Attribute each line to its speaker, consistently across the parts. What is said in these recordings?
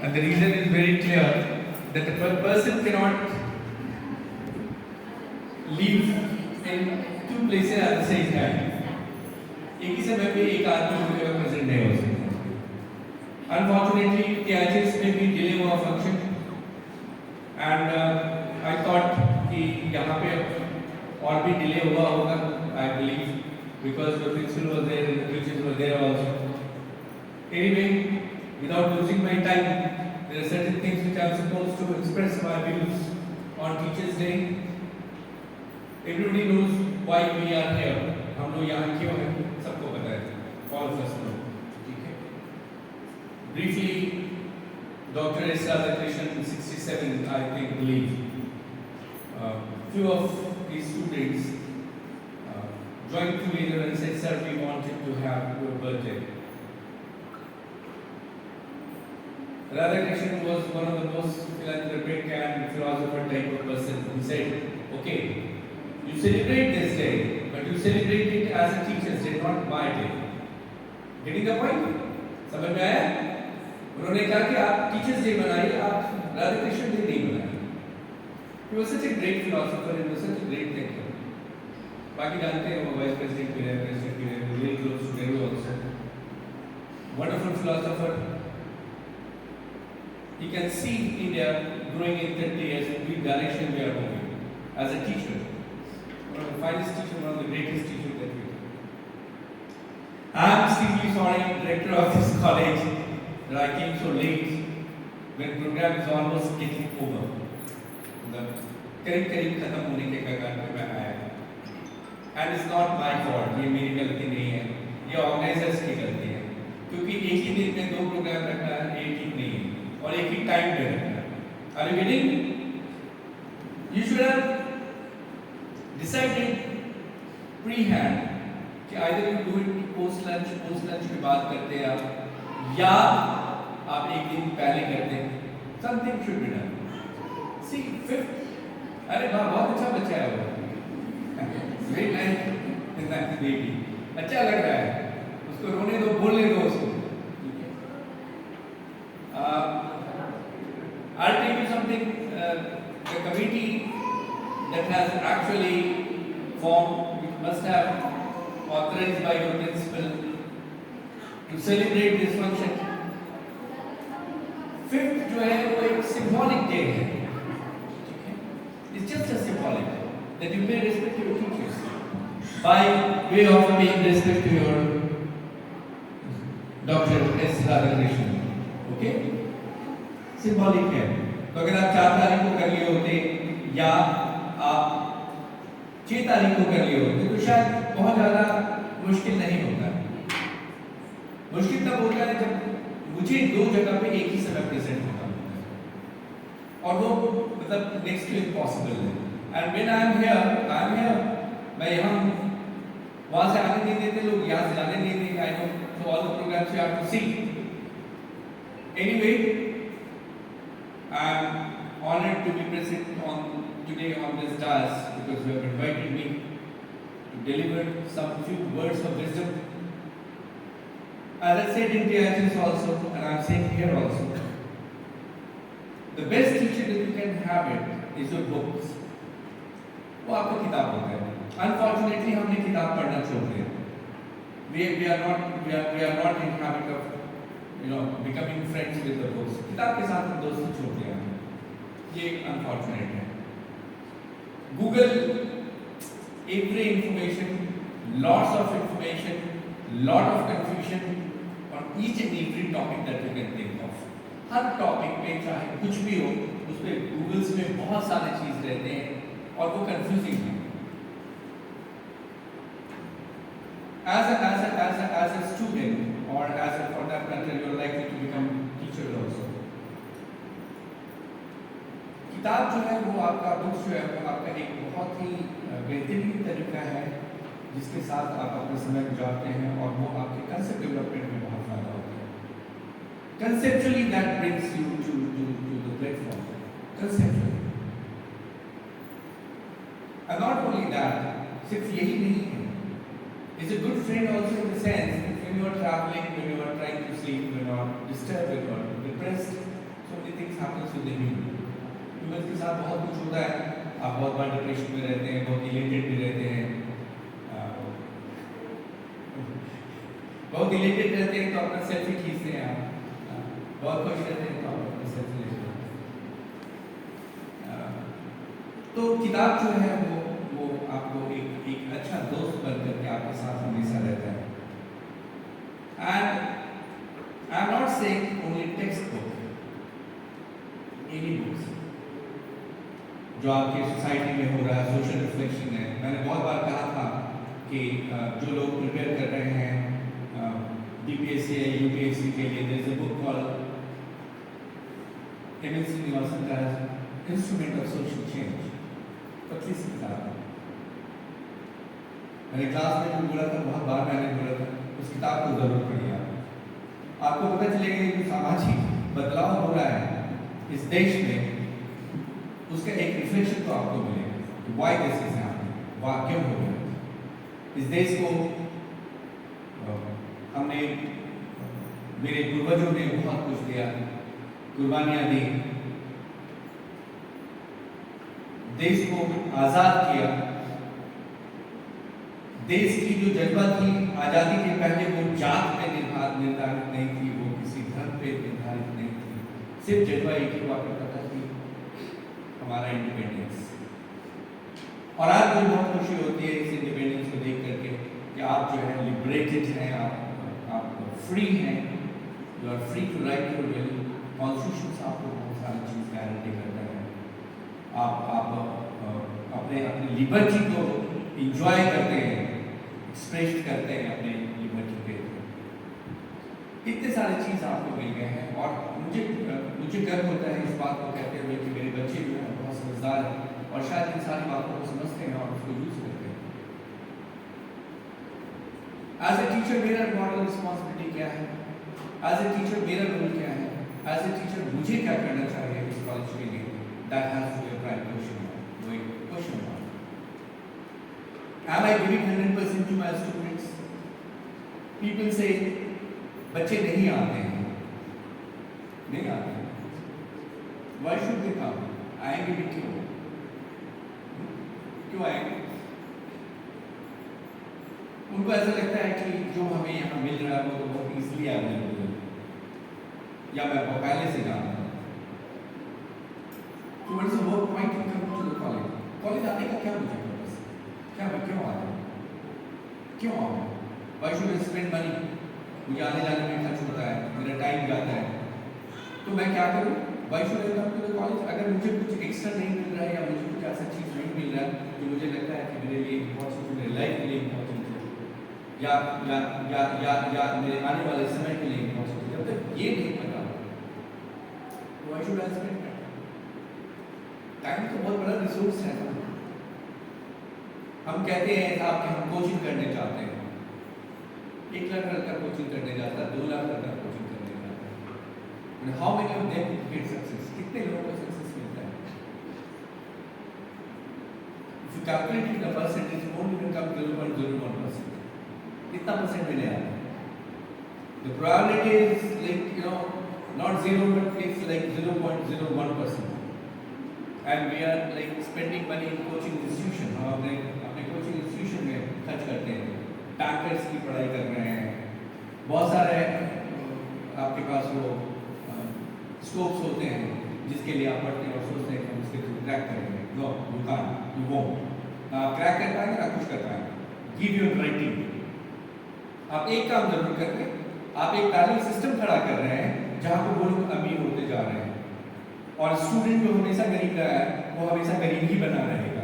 Speaker 1: And the reason is very clear that a person cannot live in two places at the same time. एक ही समय पे एक आदमी पूरे में प्रेजेंट नहीं हो सकता। Unfortunately, TIHS में भी डिले हुआ फंक्शन एंड आई थॉट कि यहाँ पे और भी डिले हुआ होगा, I believe, because the principal was there and the teachers were there also. Anyway, without losing my time, there are certain things which I am supposed to express my views on Teachers' Day. Everybody knows why we are here. हम लोग यहाँ क्यों हैं, सबको पता है, all of us know. ठीक है? Briefly, Dr. S. Radhakrishnan, 67, I think, believe. Few of these students joined together and said, "Sir, we wanted to have your birthday." Radhakrishnan was one of the most philanthropic and philosopher type of person. He said, "Okay, you celebrate this day, but you celebrate it as a teacher's day, not my day." Getting the point? समझ में आया? उन्होंने कहा कि आप teachers day मनाइए, आप Radhakrishna day नहीं मनाइए। He was such a great philosopher and was such a great thinker. बाकी जानते हैं वो वाइस प्रेसिडेंट भी रहे, प्रेसिडेंट भी रहे, really close to Nehru also. Wonderful philosopher. You can see India growing in 30 years, which direction we are moving. As a teacher, one of the finest teachers, one of the greatest teachers that we have. I am extremely sorry, director of this college, that I came so late when program is almost getting over. The करीब खत्म होने के कगार पे मैं आया, and it's not my fault, ये मेरी गलती नहीं है, ये ऑर्गेनाइजर्स की गलती है, क्योंकि एक ही दिन में दो प्रोग्राम रखना एक ही नहीं है और एक ही टाइम पे रखना है। Are you getting? You should have decided pre-hand कि either you do it post lunch के बाद करते हैं आप, या आप एक दिन पहले करते हैं। Something should be done. See, fifth, अरे वाह बहुत अच्छा बच्चा है वो, very nice baby, अच्छा लग रहा है, उसको रोने दो, बोलने दो उसको। I'll tell you something. The committee that has actually formed, which must have authorized by your principal to celebrate this function. Fifth जो है वो एक symbolic day है. It's just a symbolic that you pay respect to your teachers by way of paying respect to your Dr. S. Radhakrishnan. Okay? Symbolic है. तो अगर आप 4 तारीख को कर लिए होते या आप 6 तारीख को कर लिए होते तो शायद बहुत ज़्यादा मुश्किल नहीं होता। मुश्किल तब होता है जब मुझे 2 जगह पे एक ही समय प्रेजेंट होता है और वो मतलब नेक्स्ट टू इम्पॉसिबल है। And when I am here, मैं यहाँ वहाँ से आने नहीं देते लोग, यहाँ से जाने नहीं देंगे। I know, so all the programs you have to see. Anyway, I am honoured to be present on today on this dais because you have invited me to deliver some few words of wisdom. As I said in TIHS also, and I am saying here also, the best teacher that you can have it is your books. वो आपका किताब होता है। Unfortunately, हमने किताब पढ़ना छोड़ दिया। We are not in habit of, becoming friends with the books. किताब के साथ हम दोस्ती छोड़ दिया हमने। ये unfortunate है। Google every information, lots of information, lot of confusion on each and every topic that you can think of. Her topic पे चाहे कुछ भी हो, उस पे गूगल्स में बहुत सारे चीज रहते हैं और वो कंफ्यूजिंग है। As a student or for that matter, you are likely to become teacher also. किताब जो है वो आपका बुक्स जो है वो आपका एक बहुत ही बेहतरीन तरीका है जिसके साथ आप अपना समय गुजारते हैं और वो आपके कंसेप्ट डेवलपमेंट में बहुत फायदा होता है। Conceptually, that brings you to the platform. Conceptually. And not only that, सिर्फ यही नहीं है. Is a good friend also in the sense that when you are traveling, when you are trying to sleep, when you are disturbed, when you are depressed, preparation में रहते हैं, बहुत elated भी रहते हैं, बहुत इलेटेड रहते हैं तो अपना सेल्फी खींचते हैं आप, बहुत खुश रहते हैं तो आप अपना सेल्फी लेते हैं। तो किताब जो है वो आपको एक अच्छा दोस्त बन करके आपके साथ हमेशा रहता है। And I am not saying only text book, any books जो आपके सोसाइटी में हो रहा है, सोशल रिफ्लेक्शन है। मैंने बहुत बार कहा था कि जो लोग प्रिपेयर कर रहे हैं बीपीएससी या यूपीएससी के लिए, there is a book called M L Srinivasan का इंस्ट्रूमेंट ऑफ सोशल चेंज, 25 किताब है। मैंने क्लास में जो बोला था, बहुत बार मैंने बोला था, उस किताब को जरूर पढ़िए। आपको पता चलेगा कि सामाजिक बदलाव हो रहा है इस देश में, उसका एक रिफ्लेक्शन तो आपको मिलेगा। व्हाई दिस इज हैपनिंग, वाह क्यों हो रहा है इस देश को। हमने, मेरे पूर्वजों ने बहुत कुछ दिया, कुर्बानियां दी, देश को आजाद किया। देश की जो जज्बा थी आजादी के पहले, वो जात पे निर्धारित नहीं थी, वो किसी धर्म पे निर्धारित नहीं थी, सिर्फ जज्बा एक ही हुआ करता था कि हमारा इंडिपेंडेंस। और आज मुझे बहुत खुशी होती है इस इंडिपेंडेंस को देख करके कि आप जो है लिबरेटेड हैं, आप फ्री हैं, you are free to write your will. Constitution से आपको बहुत सारी चीज़ गारंटी करता है। आप अपने लिबर्टी को इंजॉय करते हैं, एक्सप्रेस करते हैं अपने लिबर्टी पे। इतने सारे चीज़ आपको मिल गए हैं और मुझे गर्व होता है इस बात को कहते हुए कि मेरे बच्चे जो हैं बहुत समझदार हैं और शायद इन सारी बातों को समझते हैं और उसको यूज करते हैं। एज ए टीचर मेरा मॉडल रिस्पॉन्सिबिलिटी क्या है, एज ए टीचर मेरा रोल क्या है, एज ए टीचर मुझे क्या करना चाहिए इस कॉलेज के लिए, that has to be a prime question mark. Am I giving 100% to my students? People say बच्चे नहीं आते हैं, नहीं आते हैं। Why should they come? आएंगे भी क्यों? क्यों आएंगे? उनको ऐसा लगता है कि जो हमें यहाँ मिल रहा है वो तो बहुत ईजिली अवेलेबल है, या मैं पहले से जानता हूँ। So what is the work point to come to the college? College आने का क्या मुझे पर्पस है? क्या मैं क्यों आता हूँ? क्यों आऊँ? Why should I spend money? मुझे आने जाने में खर्च होता है, मेरा टाइम जाता है, तो मैं क्या करूँ? Why should I come to the college? अगर मुझे कुछ एक्स्ट्रा नहीं मिल रहा है या मुझे कुछ ऐसा चीज़ नहीं मिल रहा है जो मुझे लगता है कि मेरे लिए इम्पोर्टेंट है, मेरे लाइफ के लिए इम्पोर्टेंट है, या मेरे आने वाले समय के लिए इम्पोर्टेंट है, जब तक ये नहीं पता, why should I spend time? Time तो बहुत बड़ा रिसोर्स है। हम कहते हैं साहब कि हम कोचिंग करने चाहते हैं, 1 लाख लड़का कोचिंग करने जाता है, 2 लाख लड़का कोचिंग करने जाता है। How many of them get success? कितने लोगों को सक्सेस मिलता है? If you calculate the percentage, won't even come 0.01%, कितना परसेंट मिले आता है? The probability is like not 0 but it's like 0.01%, and we are like spending money in coaching institution। हम अपने कोचिंग इंस्टीट्यूशन में खर्च करते हैं, बैंकर्स की पढ़ाई कर रहे हैं, बहुत सारे आपके पास वो स्कोप्स होते हैं जिसके लिए आप पढ़ते हैं और सोचते हैं कि हम उसके थ्रू क्रैक करेंगे। No, you can't, you won't. ना क्रैक कर पाएंगे ना कुछ कर पाएंगे। Give your writing. आप एक काम जरूर करते हैं, आप एक तालीम सिस्टम खड़ा कर रहे हैं जहाँ पर वो लोग अमीर होते जा रहे हैं और स्टूडेंट जो हमेशा गरीब रहा है वो हमेशा गरीब ही बना रहेगा।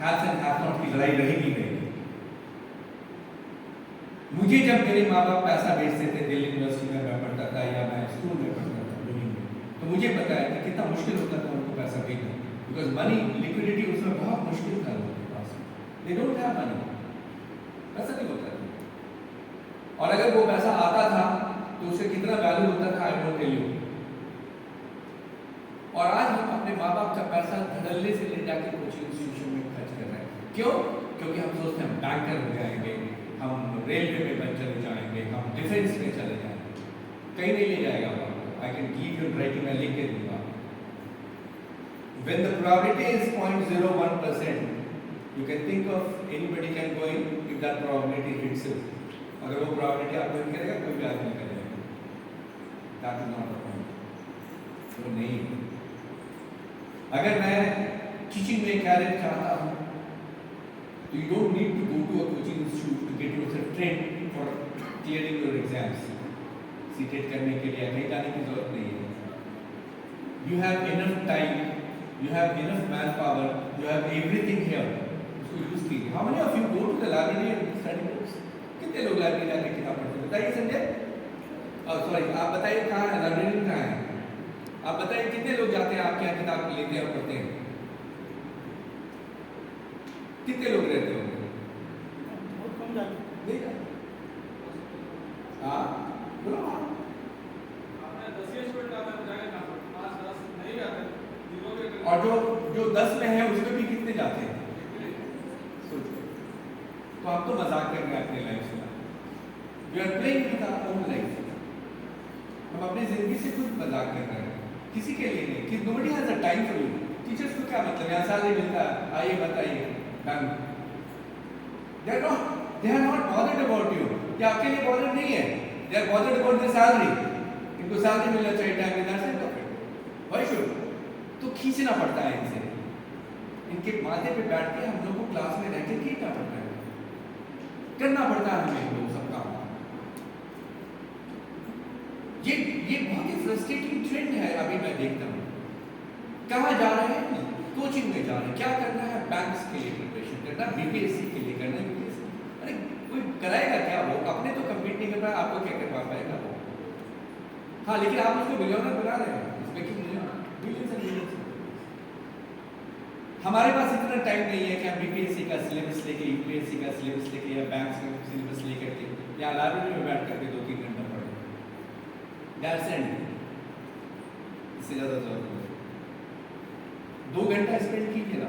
Speaker 1: हैव्स एंड हैव नॉट की लड़ाई रहेगी नहीं। मुझे जब मेरे माँ बाप पैसा भेजते थे, दिल्ली यूनिवर्सिटी में मैं पढ़ता था या मैं स्कूल में पढ़ता था दिल्ली में, तो मुझे पता है कि कितना मुश्किल होता था उनको पैसा भेजना, बिकॉज मनी लिक्विडिटी उसमें बहुत मुश्किल था लोगों के पास। दे डोंट हैव मनी, पैसा नहीं होता था। और अगर वो पैसा आता था तो उसे कितना वैल्यू होता था, आई वोंट टेल यू। और आज हम अपने माँ बाप का पैसा धड़ल्ले से ले जाके कोचिंग इंस्टीट्यूशन में खर्च कर रहे हैं। क्यों? क्योंकि हम सोचते हैं हम बैंकर हो जाएंगे, हम रेलवे में चले जाएंगे, हम डिफेंस में चले जाएंगे। कहीं नहीं ले जाएगा आपको। I can give you writing, मैं लिख के दूंगा। When the probability is 0.01%, you can think of anybody can go in if that probability hits you. अगर वो probability आपको hit करेगा, कोई भी आदमी करेगा. That is not the point. वो नहीं. अगर मैं teaching में career चाहता हूँ, तो you don't need to go to a coaching institute to get yourself trained for clearing your exams. CTET करने के लिए कहीं जाने की जरूरत नहीं है. You have enough time, you have enough manpower, you have everything here. उसको use कीजिए. How many of you go to the library and study books? कितने लोग लाइब्रेरी जाके किताब पढ़ते हैं? बताइए संजय. सॉरी, आप बताइए कहाँ है लाइब्रेरी, कहाँ है? आप बताइए कितने लोग जाते हैं आपके यहाँ किताब लेते हैं और पढ़ते हैं? कितने लोग रहते होंगे?
Speaker 2: बहुत कम जाते हैं.
Speaker 1: नहीं जाते. हाँ, बोलो. और जो 10 में है उसमें भी कितने जाते हैं? सोचो. तो आप तो मजाक कर रहे हैं अपने लाइफ से. We are playing with our own life. हम अपनी जिंदगी से खुद मजाक कर रहे हैं, किसी के लिए नहीं. कि nobody has a time for you. Teachers को क्या मतलब, यहाँ सैलरी मिलता है, आइए बताइए, done. They are not bothered about you. ये आपके लिए बॉदर्ड नहीं है. They are bothered about the salary. इनको सैलरी मिलना चाहिए टाइम में. That's it. Why should? तो खींचना पड़ता है इनसे. इनके माथे पे बैठ के हम लोग को क्लास में रहकर खींचना पड़ता है, करना पड़ता है हमें लोग सब काम. ये बहुत ही फ्रस्ट्रेटिंग ट्रेंड है. अभी मैं देखता हूँ कहाँ जा रहे हैं, कोचिंग में जा रहे हैं. क्या करना है? बैंक्स के लिए प्रिपरेशन करना, बीपीएससी के लिए करना. अरे कोई कराएगा क्या? वो अपने तो कम्पीट नहीं कर पाए, आपको क्या करवा पाएगा वो? हाँ, लेकिन आप उसको बिलियनर बना रहे हैं. इसमें क्यों हमारे पास इतना टाइम नहीं है कि हम बीपीएससी का सिलेबस लेके, यूपीएससी का सिलेबस लेके या बैंक्स का सिलेबस लेकर के या लाइब्रेरी में बैठ करके 2-3 घंटा पढ़ें. That's and. इससे ज़्यादा जरूरत नहीं. 2 घंटा स्पेंड कीजिए ना.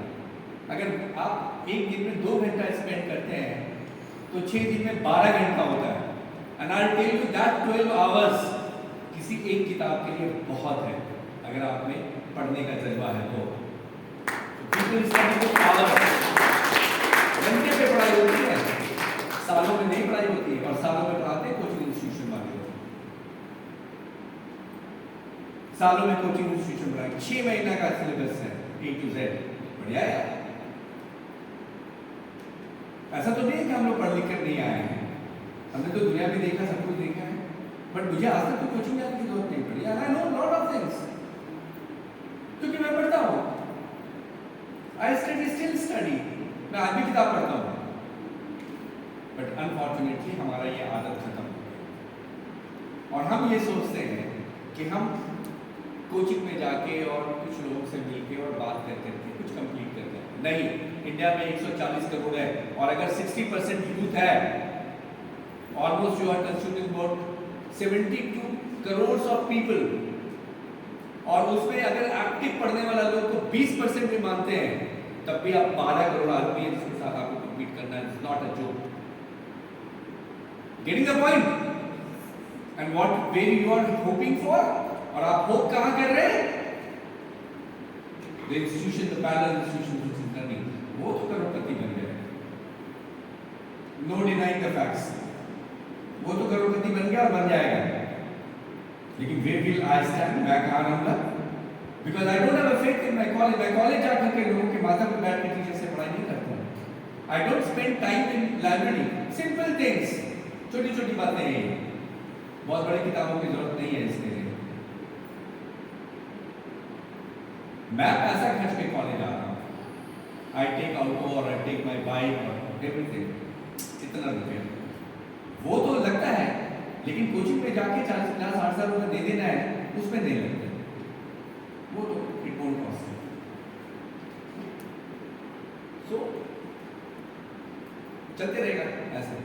Speaker 1: अगर आप एक दिन में 2 घंटा स्पेंड करते हैं तो 6 दिन में 12 घंटा होता है. And I will tell you that 12 hours किसी एक किताब के लिए बहुत है, अगर आप में पढ़ने का जज्बा है तो. घंटे पे पढ़ाई होती है, सालों में नहीं पढ़ाई होती है. और सालों में पढ़ाते हैं कोचिंग इंस्टीट्यूशन वाले. सालों में कोचिंग इंस्टीट्यूशन पढ़ाएंगे. 6 महीना का सिलेबस है A to Z. बढ़िया है. ऐसा तो नहीं है कि हम लोग पढ़ लिख कर नहीं आए हैं. हमने तो दुनिया भी देखा, सब कुछ देखा है. बट मुझे आज तक तो कोचिंग जाने की जरूरत नहीं पड़ी. I know lot of things क्योंकि मैं पढ़ता हूँ. I still study. मैं आज भी किताब पढ़ता हूँ. बट अनफॉर्चुनेटली हमारा ये आदत खत्म हो गई और हम ये सोचते हैं कि हम कोचिंग में जाके और कुछ लोगों से मिलके और बात कर करके कुछ कंप्लीट करते हैं. नहीं, इंडिया में 140 करोड़ है और अगर 60% यूथ है, almost you are considering about 72 crore of people. और उसमें अगर एक्टिव पढ़ने वाला लोग को 20% भी मानते हैं, तब भी आप 12 करोड़ आदमी है जिसके साथ आपको कम्पीट करना है. It's not a joke. Getting the point? And what where you are hoping for. और आप होप कहां कर रहे हैं? The institution, the parallel institution which is running. वो तो करोड़पति बन गए. No denying the facts. वो तो करोड़पति बन गया और बन जाएगा. लेकिन where will I stand? मैं कहाँ रहूँगा? Because I don't have a faith in my college. मैं कॉलेज जाकर के लोगों के माथा पर बैठ के टीचर से पढ़ाई नहीं करता हूँ. I don't spend time in library. Simple things. छोटी-छोटी बातें हैं. बहुत बड़ी किताबों की जरूरत नहीं है इसके लिए. मैं पैसा खर्च के कॉलेज आ रहा हूँ. I take auto or I take my bike or everything. इतना रुपये. वो तो लगता है, लेकिन कोचिंग में जाके 40,000-60,000 रुपये दे देना है, उसमें नहीं लगते. वो तो इट वोंट कॉस्ट. सो चलते रहेगा ऐसे.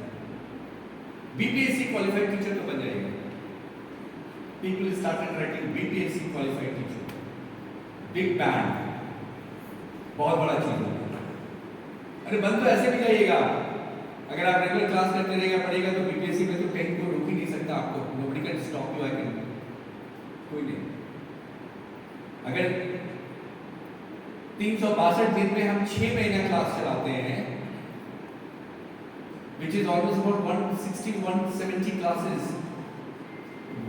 Speaker 1: बीपीएससी क्वालिफाइड टीचर तो बन जाएगा. People started writing BPSC qualified teacher. Big band, बहुत बड़ा चीज है. अरे बन तो ऐसे भी जाइएगा. अगर आप रेगुलर क्लास करते रहेगा पढ़ेगा तो बीपीएससी में तो कहीं कोई रोक ही नहीं सकता आपको. Nobody can stop you. I can. कोई नहीं. अगर 362 दिन में हम 6 महीना क्लास चलाते हैं, which is almost about 160-170 classes.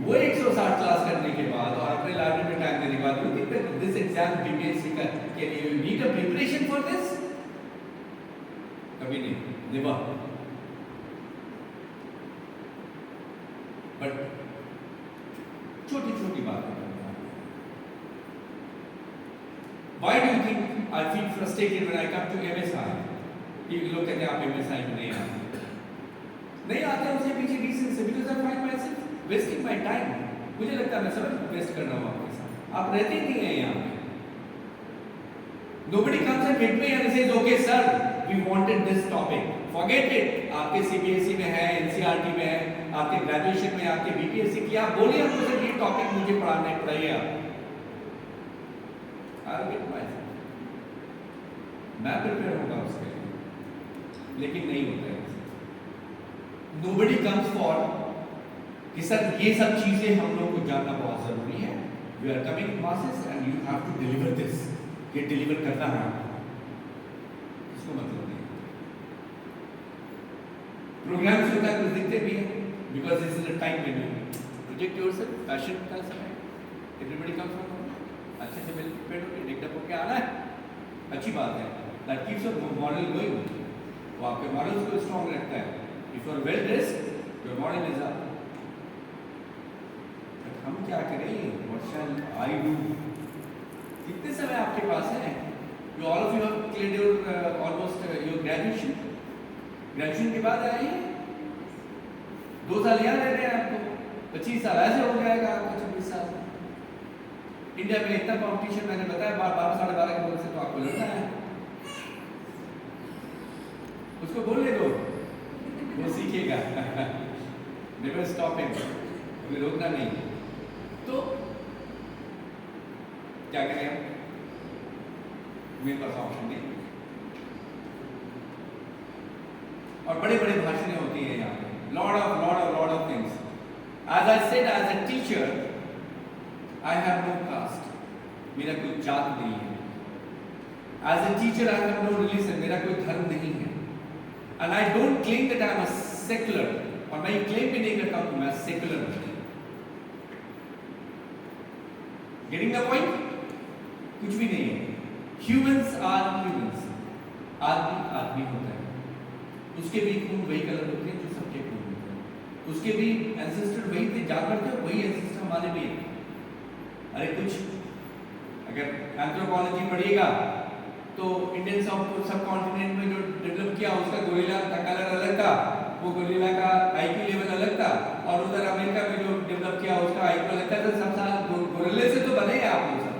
Speaker 1: वो 160 क्लास करने के बाद और अपने लाइब्रेरी में टाइम देने के बाद, you think that this exam BPSC का can you need a preparation for this? कभी नहीं, never. But छोटी-छोटी बातें। Why do you think I feel frustrated when I come to MSI? ये लोग कहते हैं आप MSI में नहीं आते। नहीं आते हैं उसके पीछे रीजन से, because I find myself wasting my time. मुझे लगता है मैं समय वेस्ट कर रहा हूँ आपके साथ। आप रहते ही नहीं हैं यहाँ पे। Nobody comes and hit me and says, okay sir, we wanted this topic. Forget it. आपके CBSE में है, NCERT में है, आपके ग्रेजुएशन में, आपके BPSC की, आप बोलिए हमको सर ये टॉपिक मुझे पढ़ाना है, पढ़ाइए आप। I'll get myself. मैं प्रिपेयर होगा उसके लिए, लेकिन नहीं होता है। Nobody comes for कि सर ये सब चीजें हम लोग को जानना बहुत जरूरी है। You are coming in masses and you have to deliver this. ये डिलीवर करना है, इसको मतलब नहीं। प्रोग्राम्स होता है, कुछ दिखते भी हैं, because this is a time when you project yourself, passion का समय, everybody comes from अच्छे से वेल प्रिपेयर्ड होके डिक्टेट होके आना है, अच्छी बात है। That keeps your model going. वो आपके मॉडल्स को स्ट्रॉन्ग रखता है। If you are well dressed, your model is up. But हम क्या करें? What shall I do? कितने समय आपके पास है? You all of you have cleared your almost your graduation. Graduation के बाद आए हैं, 2 साल यहाँ रह रहे हैं आपको, 25 साल ऐसे हो जाएगा आपका, 26 साल। इंडिया में इतना कंपटीशन, मैंने बताया 12-12.5 के बोल से तो आपको लड़ना है। उसको बोलने दो, वो सीखेगा। नेवर स्टॉप हिम, हमें रोकना नहीं। तो क्या करें हम? मेरे पास ऑप्शन नहीं। और बड़े बड़े भाषणें होती हैं यहाँ पे, lot of things. As I said, as a teacher, I have no caste. मेरा कोई जात नहीं है। As a teacher, I have no religion. मेरा कोई धर्म नहीं है। And I don't claim that I am a secular. और मैं ये claim भी नहीं करता हूँ कि मैं secular हूँ। Getting the point? कुछ भी नहीं है। Humans are humans. आदमी आदमी होता है। उसके भी खून वही कलर होते हैं जो सबके खून होते हैं। उसके भी एंसेस्टर वही थे, जानवर थे, वही एंसेस्टर हमारे भी हैं। अरे कुछ अगर एंथ्रोपोलॉजी पढ़िएगा तो इंडियन सब कॉन्टिनेंट में जो डेवलप किया उसका गोरिल्ला का कलर अलग था, वो गोरिल्ला का आईक्यू लेवल अलग था, और उधर अमेरिका में जो डेवलप किया उसका आईक्यू अलग था। तो सब साल गोरिल्ले से तो बने हैं आप लोग सब।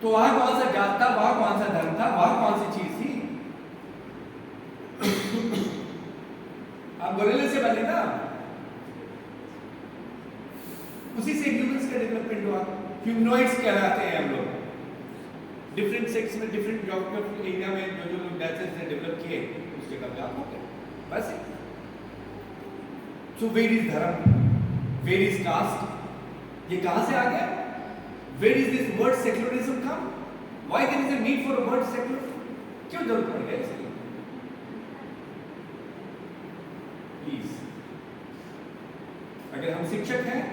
Speaker 1: तो वहां कौन सा जात था, वहां कौन सा धर्म था, वहां कौन सी चीज थी? आप गोरिल्ले से बने ना, उसी से ह्यूमंस का डेवलपमेंट हुआ। ह्यूमनॉइड्स कहलाते हैं हम लोग। डिफरेंट सेक्स में, डिफरेंट ज्योग्राफिकल एरिया में जो जो लोग नेचर से डेवलप किए उसके कब्जा हो गए, बस। So where is dharma, where is caste? ये कहां से आ गया? Where is this word secularism come? Why there is a need for a word secular? क्यों जरूरत पड़ गई इसकी? प्लीज, अगर हम शिक्षक हैं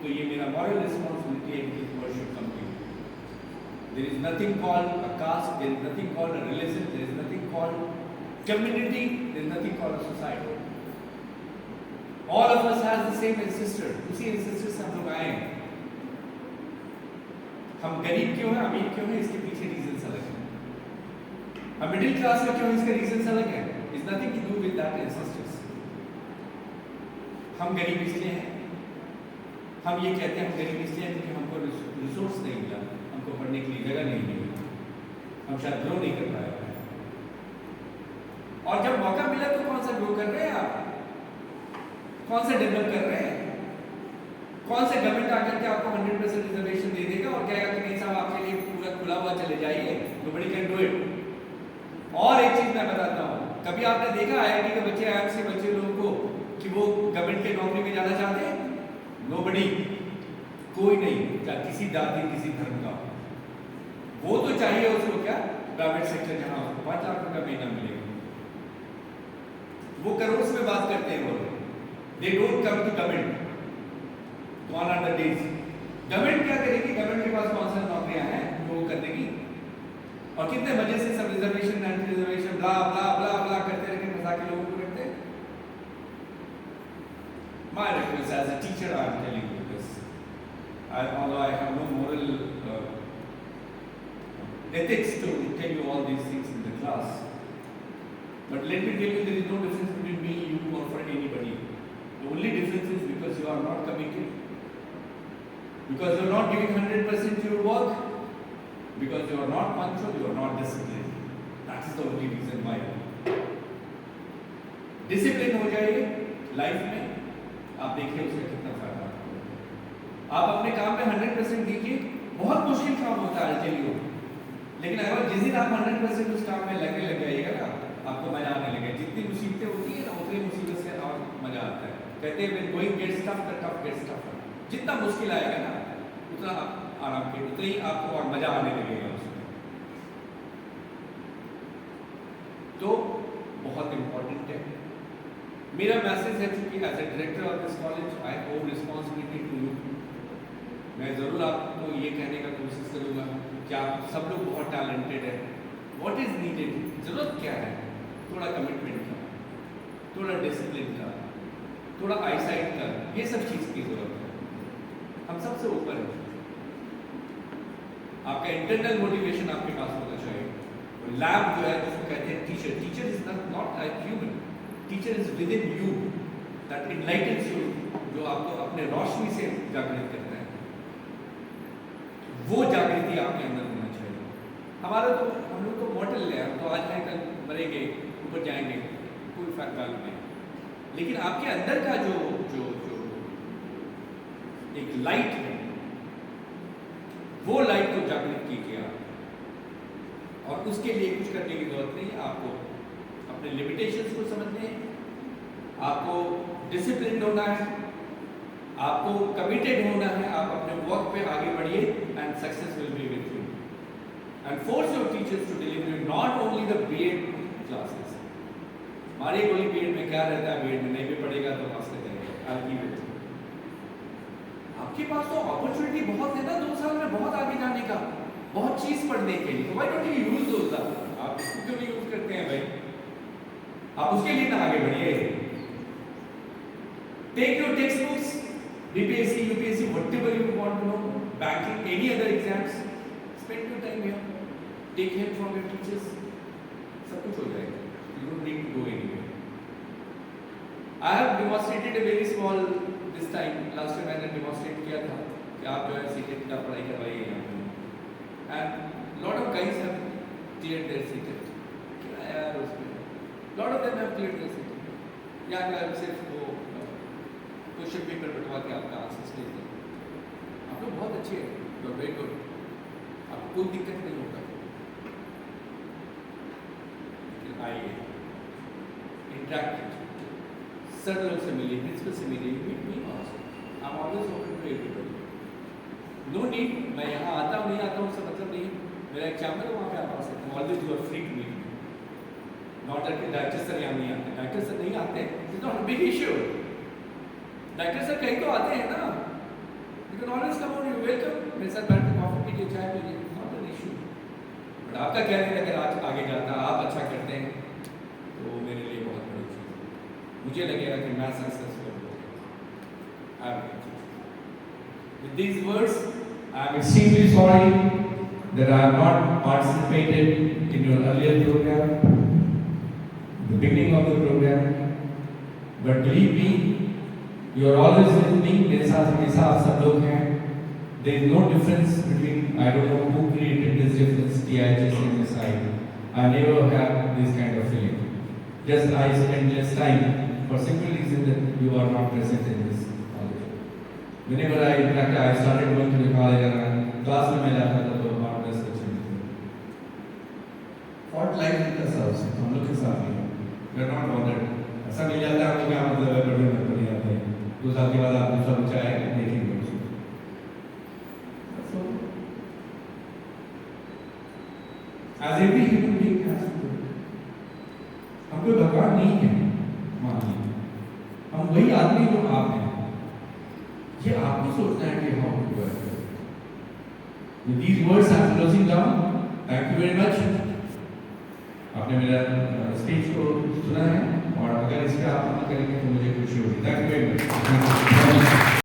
Speaker 1: तो ये मेरा मॉरल रिस्पॉन्सिबिलिटी है कि this word should come to you. There is nothing called a caste, there is nothing called a religion, there is nothing called community, there is nothing called a society. All of us has the same ancestor, उसी ancestor से हम लोग आए हैं। हम गरीब क्यों हैं, अमीर क्यों हैं, इसके पीछे रीजंस अलग हैं। हम मिडिल क्लास में क्यों, इसके रीजंस अलग हैं। Is nothing to do with that ancestors. हम गरीब इसलिए हैं, हम ये कहते हैं हम गरीब इसलिए हैं क्योंकि हमको रिसोर्स नहीं मिला, हमको पढ़ने के लिए जगह नहीं मिली, हम शायद ग्रो नहीं कर पाए। और जब मौका मिला तो कौन सा ग्रो कर रहे हैं आप? कौन सा डेवलप कर रहे हैं? कौन सा गवर्नमेंट आकर के आपको 100% रिजर्वेशन दे देगा और कहेगा कि नहीं साहब आपके लिए पूरा खुला हुआ चले जाइए, नोबडी कैन डू इट। और एक चीज मैं बताता हूँ, कभी आपने देखा IIT के बच्चे, IIMs के बच्चे लोगों को कि वो गवर्नमेंट के नौकरी में जाना चाहते हैं? नोबडी, कोई नहीं, चाहे किसी जाति किसी धर्म का। वो तो चाहिए उसको क्या, प्राइवेट सेक्टर जहां उसको 5 लाख रुपया महीना मिलेगा। वो करोड़ में बात करते हैं वो, they don't come to government. कौन आर द डेज, गवर्नमेंट क्या करेगी, गवर्नमेंट के पास कौन सी नौकरियां हैं वो कर देगी, और कितने मजे से सब रिजर्वेशन एंटी रिजर्वेशन ब्ला ब्ला ब्ला ब्ला करते रहते, मजाक के लोगों को करते हैं। My request as a teacher, I am telling you this. Although I have no moral ethics to tell you all these things in the class, but let me tell you, there is no difference between me, you, or for anybody. The only difference is because you are not committed, because you are not giving 100% to your work, because you are not punctual, you are not disciplined. That is the only reason why. Discipline हो जाइए life में, आप देखिए उसका कितना फायदा आपको। आप अपने काम में 100% दीजिए, बहुत मुश्किल काम होता है चलिए, लेकिन अगर जिस दिन आप 100% उस काम में लग जाइएगा ना, आपको मजा आने लगेगा। जितनी मुसीबतें होती है ना, उतनी मुसीबत से और मजा आता है। कहते हैं when going gets tough, the tough gets tougher। जितना मुश्किल आएगा ना, उतना आप आराम के, उतना ही आपको और मजा आने लगेगा उसमें। तो बहुत इंपॉर्टेंट है। मेरा मैसेज है कि as a director of this college I owe responsibility to you. मैं ज़रूर आपको ये कहने का कोशिश करूँगा कि आप सब लोग बहुत टैलेंटेड है। व्हाट इज़ नीडेड, ज़रूरत क्या है, थोड़ा कमिटमेंट का, थोड़ा डिसिप्लिन का, थोड़ा आईसाइट का, ये सब चीज़ की ज़रूरत है। हम सबसे ऊपर है। आपका इंटरनल मोटिवेशन आपके पास होना चाहिए। लैब जो है जिसको कहते हैं teacher, teacher is not like human, teacher is within you, that enlightens you, जो आपको अपने रोशनी से जागृत करता है। वो जागृति आपके अंदर होना चाहिए। हमारा तो, हम लोग तो मॉडल है, हम तो आज हैं कल मरेंगे, ऊपर जाएंगे, कोई फायदा नहीं। लेकिन आपके अंदर का जो जो जो एक लाइट है, वो लाइट को जागृत कीजिए आप। और उसके लिए कुछ करने की जरूरत नहीं है, आपको अपने लिमिटेशंस को समझने हैं, आपको डिसिप्लिन होना है, आपको कमिटेड होना है। आप अपने वर्क पे आगे बढ़िए and success will be with you. And force your teachers to deliver not only the B Ed classes. हमारे गोली बीएड में क्या रहता है, बीएड में नहीं भी पढ़ेगा तो पास कर जाएगा। आपके पास तो अपॉर्चुनिटी बहुत है ना, 2 साल में बहुत आगे जाने का, बहुत चीज पढ़ने के लिए। व्हाई डोंट यू यूज दोस? आप इसको क्यों नहीं यूज करते हैं भाई? आप उसके लिए ना आगे बढ़िए। Take your text books, BPSC, UPSC, whatever you want to know, banking, any other exams, spend your time here, take help from your teachers, सब कुछ हो जाएगा। You don't need to go anywhere. I have demonstrated a very small this time, last time मैंने demonstrate किया था कि आप जो है सीटेट का पढ़ाई करवाइए यहाँ पे, and lot of guys have cleared their CTET। क्या यार उसमें lot of them have cleared their CTET। या अगर सिर्फ वो क्वेश्चन पेपर बंटवा के आपका आंसर्स लेते हैं, आप लोग बहुत अच्छे हैं, यू आर वेरी गुड, आपको कोई दिक्कत नहीं होगा। लेकिन आइए, इंटरेक्ट कीजिए, सर लोग से मिलिए, प्रिंसिपल से मिलिए, meet me also, I am always open to everybody. No need, मैं यहाँ आता हूँ नहीं आता हूँ उससे मतलब नहीं, मेरा एक चैम्बर है वहाँ पे आप आ सकते हैं। Always you are free to meet me. Not that director sir यहाँ नहीं आते, डायरेक्टर सर नहीं आते, it's not a big issue. Director sir कहीं तो आते हैं ना, you can always come on, you welcome, मेरे साथ बैठ के कॉफी पीजिए, चाय पीजिए, नॉट एन इश्यू। बट आपका कहने का अगर आज आगे जाता, आप अच्छा करते हैं, तो मेरे लिए बहुत बड़ी चीज़ है। मुझे लगेगा कि मैं सक्सेसफुल हो गया। With these words, I am extremely sorry that I have not participated in your earlier program, the beginning of the program. But believe me, you are always with me. मेरे साथ हमेशा आप सब लोग हैं। There is no difference between, I don't know who created this difference, TIHS and this side. I never have this kind of feeling. Just I spend less time for simple reason that you are not present in this. Whenever I interact, I started going to the college and class में मैं जाता था तो about 10 बच्चे मिलते। What life with us also, हम लोग के साथ ही, we are not bothered। ऐसा मिल जाता है हमको क्या मतलब है, बड़े बड़े जाते हैं, 2 साल के बाद आप दूसरा बच्चा आएगा देखेंगे उसको। So As every human being has to do. हम कोई भगवान नहीं है, मानिए। हम वही आदमी जो आप हैं। ये आपको सोचना है कि how to work. With these words I'm closing down. Thank you very much. आपने मेरा स्पीच को सुना है और अगर इसका आप अमल करेंगे तो मुझे खुशी होगी। Thank you very much.